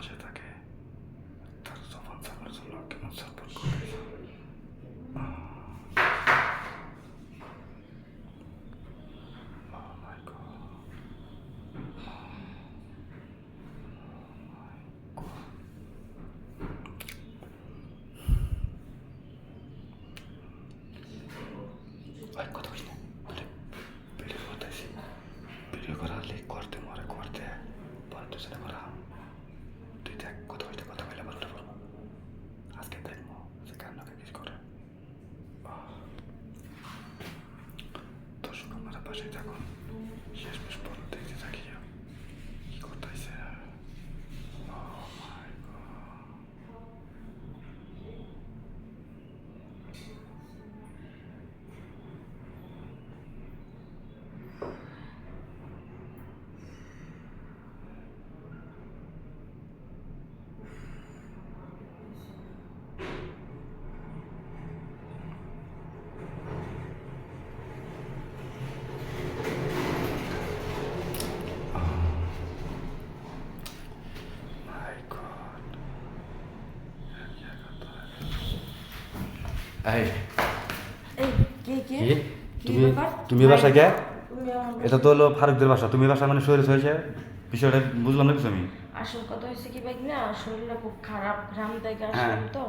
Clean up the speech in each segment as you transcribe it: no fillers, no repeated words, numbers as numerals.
পাশে থাকে তার জবান চালার জন্য কেমন সাপোর্ট করে। কথা বলি না ভিডিও করতেছি, ভিডিও করালে করতে মরে করতে পরে দুজনে করা তুই দেখ কথা বলতে কথা বলে আবার ওটা বলবো আজকে দেখবো যে কান্নাকে কিছু করে। দর্শক আমার পাশে থাকুন, শেষ বেশ পরে দেখতে থাকি কি করতেছে। এই তুমি বাসা কে? এটা তো হলো ফারুকদের বাসা, তুমি বাসা মানে শরীর হয়েছে বিষয়টা বুঝলাম না কিছু আমি। আসল কথা হয়েছে কি ভাই না, শরীরটা খুব খারাপ, গ্রাম থেকে আসলাম তো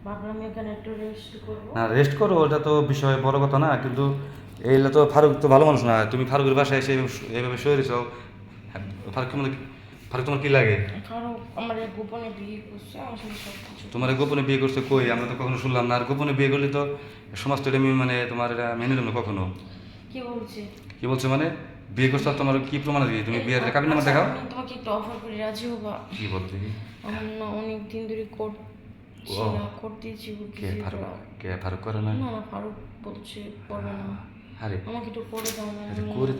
ভাবলাম এখানে একটু রেস্ট করবো। না রেস্ট করো, ওটা তো বিষয় বড় কথা না, কিন্তু এইগুলো তো ফারুক তো ভালো মানুষ না, তুমি ফারুকের বাসায় এসে এইভাবে শরীর ফারুক ফারুক তোমার কি লাগে? ফারুক আমার গোপনে বিয়ে করছে, আমার সাথে সব কিছু। তোমার গোপনে বিয়ে করছে কই? আমরা তো কখনো শুনলাম না। আর গোপনে বিয়ে করলে তো সমাজ তো এটা মানে তোমার এটা মেনে নেবে কখনো। কি বলছে? কি বলছে মানে বিয়ে করছো? আর তোমার কি প্রমাণ আছে? তুমি বিয়ের কাবিন নামা দেখাও। আমি তোমাকে একটা অফার করে রাজি হবা? কি বলতে? আমার না অনেক দিন ধরে করতেছি কে ফারুক? কে ফারুক করে না? না ফারুক বলছে করবে না। আরে আমাকে একটু করে দাও না। করে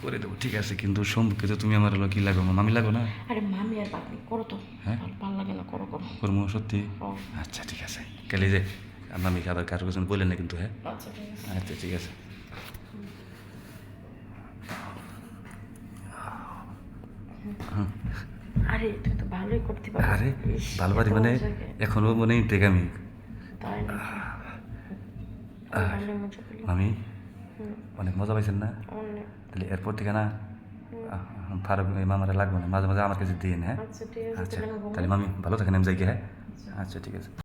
করে দেবো ঠিক আছে, কিন্তু সম্পর্কে তো তুমি আমার হলো কি লাগো? মামি লাগো না? আরে মামি আর বাপনি করো তো। হ্যাঁ ভালো লাগে না, করো করো করবো সত্যি। ও, আচ্ছা ঠিক আছে, কালি যে আর মামিকে আবার কারো কাছে বলে না কিন্তু। হ্যাঁ আচ্ছা ঠিক আছে। আচ্ছা ঠিক আছে। আরে তুমি তো ভালোই করতে পারো। আরে ভালো পারি মানে এখনো মানে টেকামি। তাই নাকি? ভালো মজা পেলি? মামি অনেক মজা পাইছেন না? অনেক। তাহলে এরপর থেকে না ফারুক মামারা লাগবে না, মাঝে মাঝে আমার কাছে দিয়ে। হ্যাঁ আচ্ছা ঠিক আছে, আচ্ছা তাহলে আমি ঘুমাই। তাহলে মামি ভালো থাকেন, আমি যাই কি। হ্যাঁ আচ্ছা ঠিক আছে।